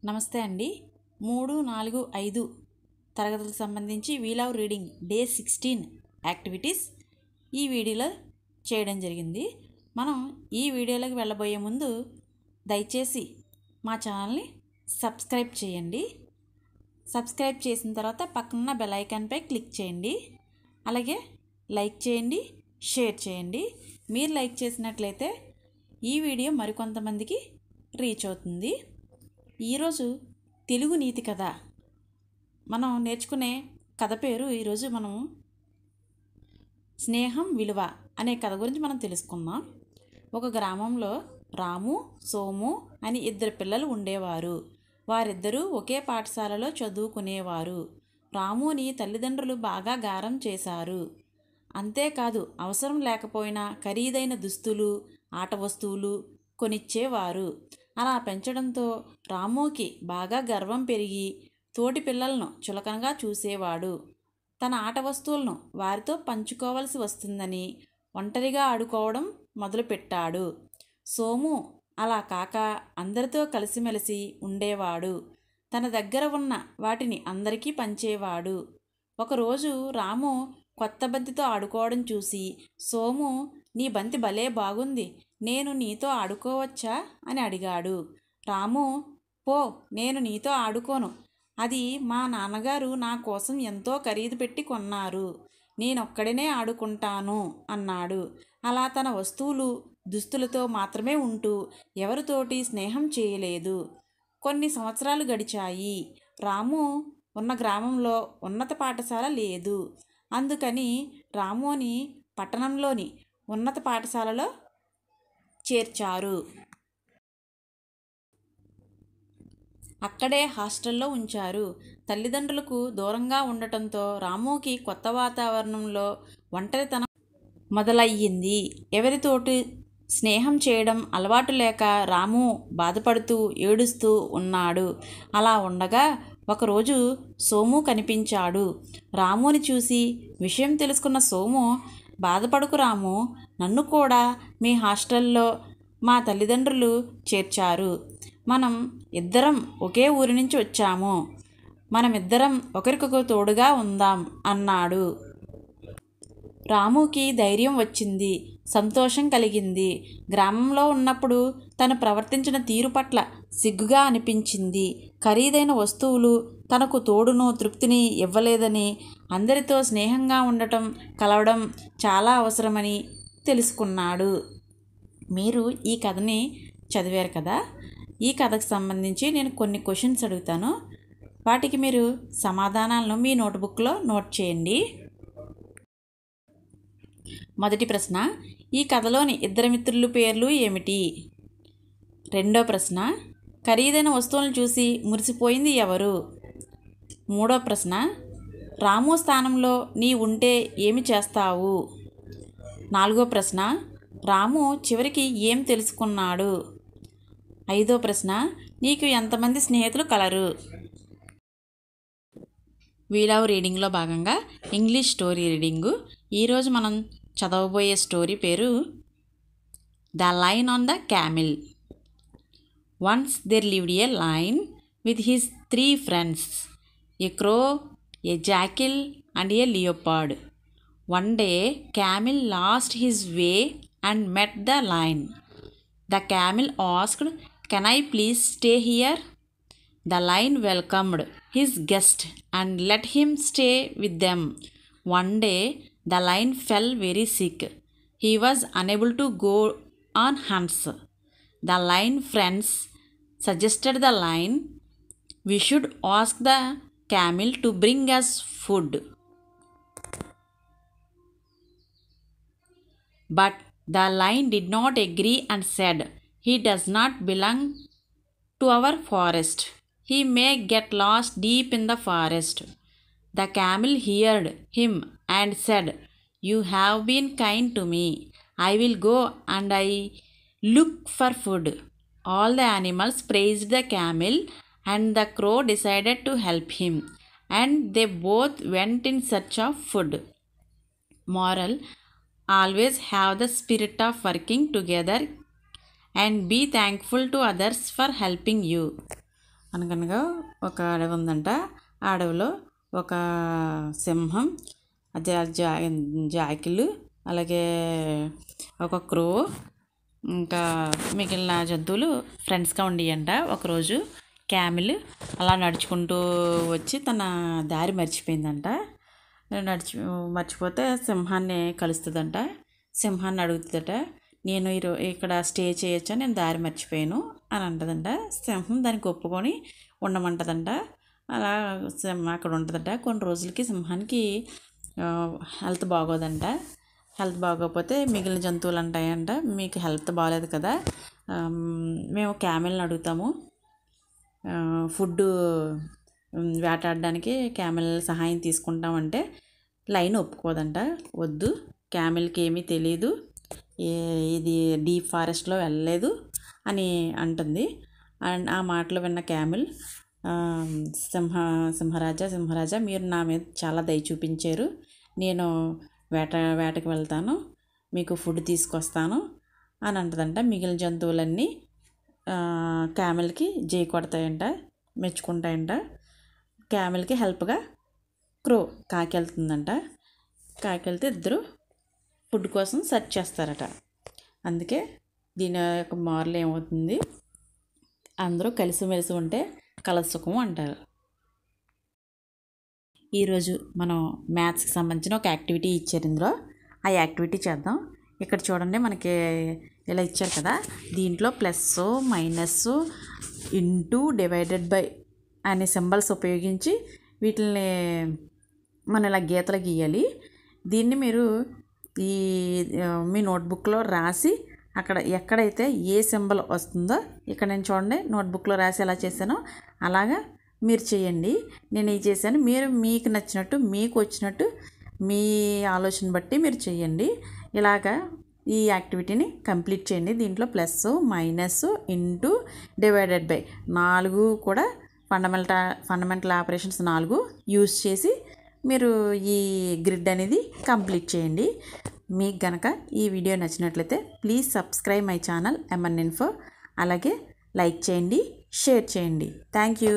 నమస్తే అండి. 3, 4, 5 తరగతులకు సంబంధించి we love reading day 16 activities ఈ వీడియోలో చేయడం జరిగింది. మనం ఈ వీడియోలోకి వెళ్ళబోయే ముందు దయచేసి మా ఛానల్ని సబ్స్క్రైబ్ చేయండి. సబ్స్క్రైబ్ చేసిన తర్వాత పక్కన బెల్ ఐకాన్పై క్లిక్ చేయండి. అలాగే లైక్ చేయండి, షేర్ చేయండి. మీరు లైక్ చేసినట్లయితే ఈ వీడియో మరికొంతమందికి రీచ్ అవుతుంది. ఈరోజు తెలుగు నీతి కథ మనం నేర్చుకునే కథ పేరు ఈరోజు మనం స్నేహం విలువ అనే కథ గురించి మనం తెలుసుకుందాం. ఒక గ్రామంలో రాము, సోము అని ఇద్దరు పిల్లలు ఉండేవారు. వారిద్దరూ ఒకే పాఠశాలలో చదువుకునేవారు. రాముని తల్లిదండ్రులు బాగా గారం చేశారు. అంతేకాదు అవసరం లేకపోయినా ఖరీదైన దుస్తులు, ఆట వస్తువులు కొనిచ్చేవారు. అలా పెంచడంతో రాముకి బాగా గర్వం పెరిగి తోటి పిల్లలను చులకనగా చూసేవాడు. తన ఆట వస్తువులను వారితో పంచుకోవలసి వస్తుందని ఒంటరిగా ఆడుకోవడం మొదలుపెట్టాడు. సోము అలా కాక అందరితో కలిసిమెలిసి ఉండేవాడు. తన దగ్గర ఉన్న వాటిని అందరికీ పంచేవాడు. ఒకరోజు రాము కొత్త బంతితో ఆడుకోవడం చూసి, సోము, నీ బంతి భలే బాగుంది, నేను నీతో ఆడుకోవచ్చా అని అడిగాడు. రాము, పో, నేను నీతో ఆడుకోను, అది మా నాన్నగారు నా కోసం ఎంతో ఖరీదు పెట్టి కొన్నారు, నేనొక్కడినే ఆడుకుంటాను అన్నాడు. అలా తన వస్తువులు, దుస్తులతో మాత్రమే ఉంటూ ఎవరితోటి స్నేహం చేయలేదు. కొన్ని సంవత్సరాలు గడిచాయి. రాము ఉన్న గ్రామంలో ఉన్నత పాఠశాల లేదు. అందుకని రాముని పట్టణంలోని ఉన్నత పాఠశాలలో చేర్చారు. అక్కడే హాస్టల్లో ఉంచారు. తల్లిదండ్రులకు దూరంగా ఉండటంతో రాముకి కొత్త వాతావరణంలో ఒంటరితనం మొదలయ్యింది. ఎవరితోటి స్నేహం చేయడం అలవాటు లేక రాము బాధపడుతూ ఏడుస్తూ ఉన్నాడు. అలా ఉండగా ఒకరోజు సోము కనిపించాడు. రాముని చూసి విషయం తెలుసుకున్న సోము, బాధపడుకు రాము, నన్ను కూడా మీ హాస్టల్లో మా తల్లిదండ్రులు చేర్చారు. మనం ఇద్దరం ఒకే ఊరి నుంచి వచ్చాము, మనమిద్దరం ఒకరికొకరు తోడుగా ఉందాం అన్నాడు. రాముకి ధైర్యం వచ్చింది, సంతోషం కలిగింది. గ్రామంలో ఉన్నప్పుడు తను ప్రవర్తించిన తీరు పట్ల సిగ్గుగా అనిపించింది. ఖరీదైన వస్తువులు తనకు తోడును, తృప్తిని ఇవ్వలేదని, అందరితో స్నేహంగా ఉండటం, కలవడం చాలా అవసరమని తెలుసుకున్నాడు. మీరు ఈ కథని చదివారు కదా. ఈ కథకు సంబంధించి నేను కొన్ని క్వశ్చన్స్ అడుగుతాను. వాటికి మీరు సమాధానాలను మీ నోట్బుక్లో నోట్ చేయండి. మొదటి ప్రశ్న, ఈ కథలోని ఇద్దరు మిత్రుల పేర్లు ఏమిటి? రెండో ప్రశ్న, ఖరీదైన వస్తువులను చూసి మురిసిపోయింది ఎవరు? మూడో ప్రశ్న, రాము స్థానంలో నీ ఉంటే ఏమి చేస్తావు? నాలుగో ప్రశ్న, రాము చివరికి ఏం తెలుసుకున్నాడు? ఐదో ప్రశ్న, నీకు ఎంతమంది స్నేహితులు కలరు? వీ లవ్ రీడింగ్లో భాగంగా ఇంగ్లీష్ స్టోరీ రీడింగు. ఈరోజు మనం చదవబోయే స్టోరీ పేరు the lion on the camel. Once there lived a lion with his 3 friends, a crow, a jackal and a leopard. One day camel lost his way and met the lion. The camel asked, "Can I please stay here?" The lion welcomed his guest and let him stay with them. One day, the lion fell very sick. He was unable to go on hunts. The lion friends suggested the lion, "We should ask the camel to bring us food." But the lion did not agree and said, "He does not belong to our forest. He may get lost deep in the forest." The camel heard him and said, "You have been kind to me. I will go and I look for food." All the animals praised the camel, and the crow decided to help him, and they both went in search of food. Moral: always have the spirit of working together and be thankful to others for helping you. అనగనగా ఒక అడవి ఉందంట. ఆ అడవిలో ఒక సింహం, జాకిలు, అలాగే ఒక క్రో, ఇంకా మిగిలిన జంతువులు ఫ్రెండ్స్గా ఉండేయంట. ఒకరోజు క్యామిల్ అలా నడుచుకుంటూ వచ్చి తన దారి మర్చిపోయిందంట. మర్చిపోతే సింహాన్ని కలుస్తుందంట. సింహాన్ని అడుగుతుందట, నేను ఇక్కడ స్టే చేయొచ్చా, నేను దారి మర్చిపోయాను అని అంటదంట. సింహం దానికి ఒప్పుకొని ఉండమంటదంట. అలా అక్కడ ఉంటుందట. కొన్ని రోజులకి సింహానికి హెల్త్ బాగోదంట. హెల్త్ బాగోకపోతే మిగిలిన జంతువులు అంటాయంట, మీకు హెల్త్ బాగాలేదు కదా, మేము క్యామెల్ని అడుగుతాము, ఫుడ్ వేటాడడానికి క్యామెల్ సహాయం తీసుకుంటామంటే లైన్ ఒప్పుకోదంట. వద్దు, క్యామెల్కి ఏమీ తెలియదు, ఇది డీప్ ఫారెస్ట్లో వెళ్ళలేదు అని అంటుంది. అండ్ ఆ మాటలు విన్న క్యామెల్, సింహరాజా మీరు నా మీద చాలా దయ చూపించారు, నేను వేటకి వెళ్తాను, మీకు ఫుడ్ తీసుకొస్తాను అని అంటదంట. మిగిలిన జంతువులన్నీ క్యామెల్కి జై కొడతాయంట, మెచ్చుకుంటాయంట. క్యామెల్కి హెల్ప్గా క్రో కాకి వెళ్తుందంట. కాకి వెళ్తే ఇద్దరు ఫుడ్ కోసం సెర్చ్ చేస్తారట. అందుకే దీని యొక్క మోరల్ ఏమవుతుంది, అందరూ కలిసిమెలిసి ఉంటే కలసుఖం అంటారు. ఈరోజు మనం మ్యాథ్స్కి సంబంధించిన ఒక యాక్టివిటీ ఇచ్చారు. ఇందులో ఆ యాక్టివిటీ చేద్దాం. ఇక్కడ చూడండి, మనకి ఇలా ఇచ్చారు కదా, దీంట్లో plus, minus, into, divided by అనే సింబల్స్ ఉపయోగించి వీటిని మనం ఇలా గీతలు గీయాలి. దీన్ని మీరు మీ నోట్బుక్లో రాసి అక్కడ ఎక్కడైతే ఏ సింబల్ వస్తుందో, ఇక్కడ నేను చూడండి నోట్బుక్లో రాసి ఎలా చేశానో అలాగా మీరు చేయండి. నేను ఏం చేశాను, మీరు మీకు నచ్చినట్టు, మీకు వచ్చినట్టు మీ ఆలోచన బట్టి మీరు చేయండి. ఇలాగా ఈ యాక్టివిటీని కంప్లీట్ చేయండి. దీంట్లో plus, minus, into, divided by 4 కూడా ఫండమెంటల్ ఆపరేషన్స్ 4 యూజ్ చేసి మీరు ఈ గ్రిడ్ అనేది కంప్లీట్ చేయండి. మీకు గనక ఈ వీడియో నచ్చినట్లయితే please subscribe my channel MN Info. అలాగే లైక్ చేయండి, షేర్ చేయండి. Thank you.